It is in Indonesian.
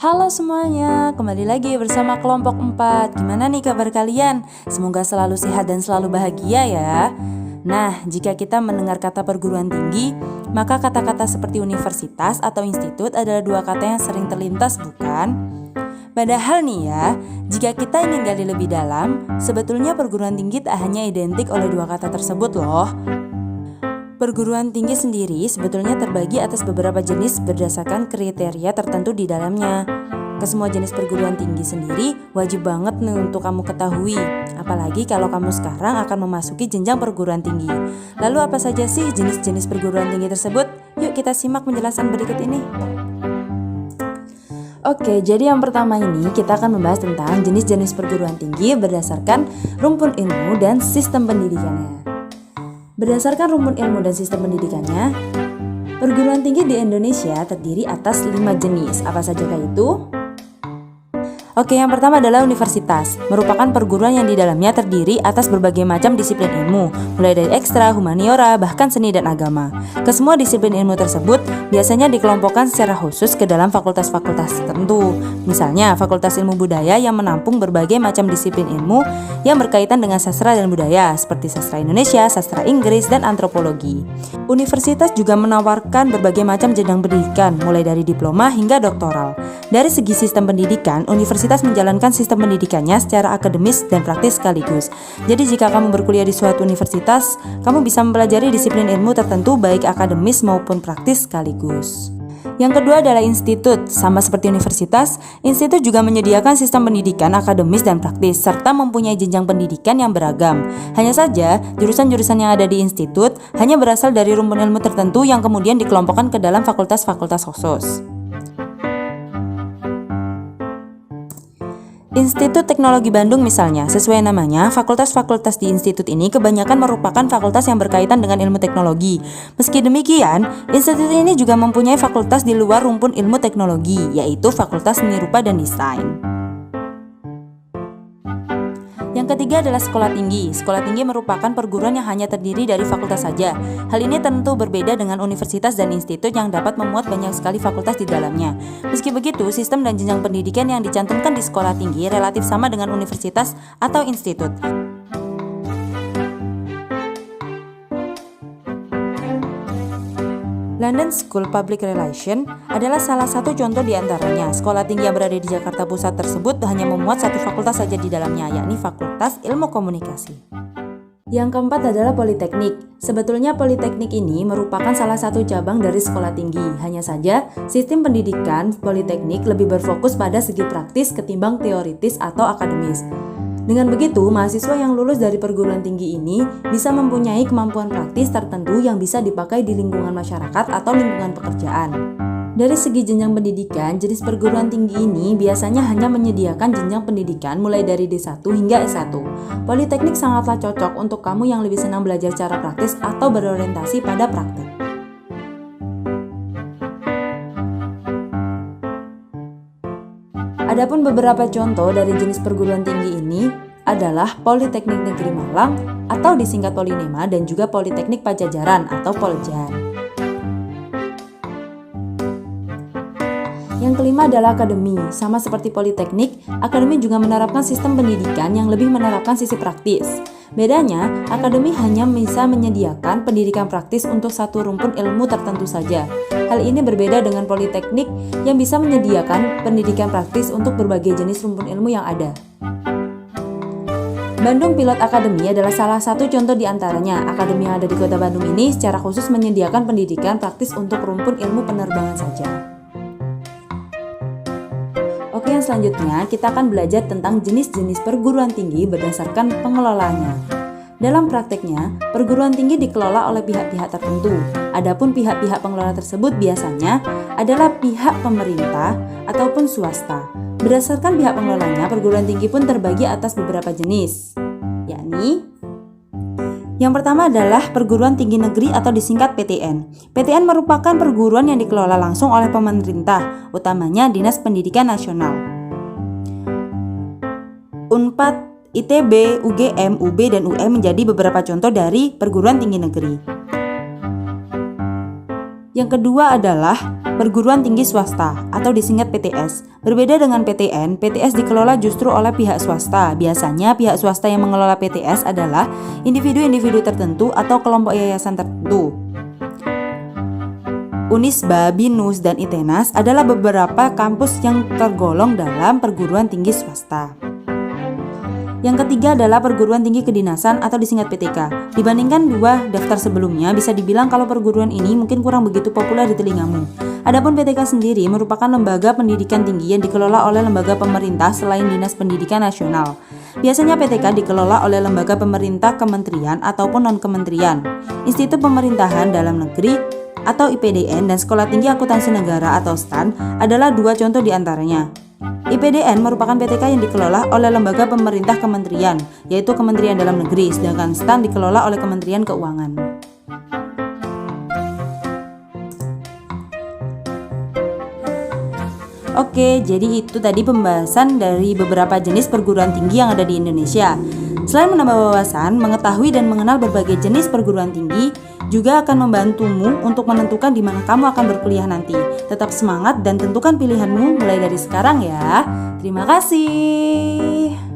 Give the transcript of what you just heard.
Halo semuanya, kembali lagi bersama kelompok 4. Gimana nih kabar kalian? Semoga selalu sehat dan selalu bahagia ya. Nah, jika kita mendengar kata perguruan tinggi, maka kata-kata seperti universitas atau institut adalah dua kata yang sering terlintas, bukan? Padahal nih ya, jika kita ingin gali lebih dalam, sebetulnya perguruan tinggi tak hanya identik oleh dua kata tersebut loh. Perguruan tinggi sendiri sebetulnya terbagi atas beberapa jenis berdasarkan kriteria tertentu di dalamnya. Kesemua jenis perguruan tinggi sendiri wajib banget nih untuk kamu ketahui, apalagi kalau kamu sekarang akan memasuki jenjang perguruan tinggi. Lalu apa saja sih jenis-jenis perguruan tinggi tersebut? Yuk kita simak penjelasan berikut ini. Oke, jadi yang pertama ini kita akan membahas tentang jenis-jenis perguruan tinggi berdasarkan rumpun ilmu dan sistem pendidikannya. Berdasarkan rumpun ilmu dan sistem pendidikannya, perguruan tinggi di Indonesia terdiri atas 5 jenis. Apa sajakah itu? Oke, yang pertama adalah universitas, merupakan perguruan yang di dalamnya terdiri atas berbagai macam disiplin ilmu, mulai dari ekstra, humaniora, bahkan seni dan agama. Kesemua disiplin ilmu tersebut biasanya dikelompokkan secara khusus ke dalam fakultas-fakultas tertentu. Misalnya, Fakultas Ilmu Budaya yang menampung berbagai macam disiplin ilmu yang berkaitan dengan sastra dan budaya, seperti sastra Indonesia, sastra Inggris, dan antropologi. Universitas juga menawarkan berbagai macam jenjang pendidikan, mulai dari diploma hingga doktoral. Dari segi sistem pendidikan, universitas menjalankan sistem pendidikannya secara akademis dan praktis sekaligus. Jadi jika kamu berkuliah di suatu universitas, kamu bisa mempelajari disiplin ilmu tertentu baik akademis maupun praktis sekaligus. Yang kedua adalah institut. Sama seperti universitas, institut juga menyediakan sistem pendidikan akademis dan praktis serta mempunyai jenjang pendidikan yang beragam. Hanya saja, jurusan-jurusan yang ada di institut hanya berasal dari rumpun ilmu tertentu yang kemudian dikelompokkan ke dalam fakultas-fakultas khusus. Institut Teknologi Bandung misalnya, sesuai namanya, fakultas-fakultas di institut ini kebanyakan merupakan fakultas yang berkaitan dengan ilmu teknologi. Meski demikian, institut ini juga mempunyai fakultas di luar rumpun ilmu teknologi, yaitu Fakultas Seni Rupa dan Desain. Yang ketiga adalah sekolah tinggi. Sekolah tinggi merupakan perguruan yang hanya terdiri dari fakultas saja. Hal ini tentu berbeda dengan universitas dan institut yang dapat memuat banyak sekali fakultas di dalamnya. Meski begitu, sistem dan jenjang pendidikan yang dicantumkan di sekolah tinggi relatif sama dengan universitas atau institut. London School Public Relations adalah salah satu contoh di antaranya. Sekolah tinggi yang berada di Jakarta Pusat tersebut hanya memuat satu fakultas saja di dalamnya, yakni Fakultas Ilmu Komunikasi. Yang keempat adalah Politeknik. Sebetulnya Politeknik ini merupakan salah satu cabang dari sekolah tinggi. Hanya saja, sistem pendidikan Politeknik lebih berfokus pada segi praktis ketimbang teoritis atau akademis. Dengan begitu, mahasiswa yang lulus dari perguruan tinggi ini bisa mempunyai kemampuan praktis tertentu yang bisa dipakai di lingkungan masyarakat atau lingkungan pekerjaan. Dari segi jenjang pendidikan, jenis perguruan tinggi ini biasanya hanya menyediakan jenjang pendidikan mulai dari D1 hingga S1. Politeknik sangatlah cocok untuk kamu yang lebih senang belajar secara praktis atau berorientasi pada praktik. Adapun beberapa contoh dari jenis perguruan tinggi ini adalah Politeknik Negeri Malang atau disingkat Polinema dan juga Politeknik Pajajaran atau Poljan. Yang kelima adalah akademi. Sama seperti Politeknik, akademi juga menerapkan sistem pendidikan yang lebih menerapkan sisi praktis. Bedanya, akademi hanya bisa menyediakan pendidikan praktis untuk satu rumpun ilmu tertentu saja. Hal ini berbeda dengan Politeknik yang bisa menyediakan pendidikan praktis untuk berbagai jenis rumpun ilmu yang ada. Bandung Pilot Academy adalah salah satu contoh di antaranya. Akademi yang ada di Kota Bandung ini secara khusus menyediakan pendidikan praktis untuk rumpun ilmu penerbangan saja. Oke, yang selanjutnya kita akan belajar tentang jenis-jenis perguruan tinggi berdasarkan pengelolaannya. Dalam prakteknya, perguruan tinggi dikelola oleh pihak-pihak tertentu. Adapun pihak-pihak pengelola tersebut biasanya adalah pihak pemerintah ataupun swasta. Berdasarkan pihak pengelolanya, perguruan tinggi pun terbagi atas beberapa jenis, yakni yang pertama adalah perguruan tinggi negeri atau disingkat PTN. PTN merupakan perguruan yang dikelola langsung oleh pemerintah, utamanya Dinas Pendidikan Nasional. Unpad, ITB, UGM, UB, dan UM menjadi beberapa contoh dari perguruan tinggi negeri. Yang kedua adalah perguruan tinggi swasta atau disingkat PTS. Berbeda dengan PTN, PTS dikelola justru oleh pihak swasta. Biasanya pihak swasta yang mengelola PTS adalah individu-individu tertentu atau kelompok yayasan tertentu. Unisba, BINUS, dan ITENAS adalah beberapa kampus yang tergolong dalam perguruan tinggi swasta. Yang ketiga adalah perguruan tinggi kedinasan atau disingkat PTK. Dibandingkan dua daftar sebelumnya, bisa dibilang kalau perguruan ini mungkin kurang begitu populer di telingamu. Adapun PTK sendiri merupakan lembaga pendidikan tinggi yang dikelola oleh lembaga pemerintah selain Dinas Pendidikan Nasional. Biasanya PTK dikelola oleh lembaga pemerintah, kementerian ataupun non-kementerian, institut pemerintahan dalam negeri atau IPDN, dan Sekolah Tinggi Akuntansi Negara atau STAN adalah dua contoh di antaranya. IPDN merupakan PTK yang dikelola oleh lembaga pemerintah kementerian, yaitu Kementerian Dalam Negeri, sedangkan STAN dikelola oleh Kementerian Keuangan. Oke, jadi itu tadi pembahasan dari beberapa jenis perguruan tinggi yang ada di Indonesia. Selain menambah wawasan, mengetahui dan mengenal berbagai jenis perguruan tinggi juga akan membantumu untuk menentukan di mana kamu akan berkuliah nanti. Tetap semangat dan tentukan pilihanmu mulai dari sekarang ya. Terima kasih.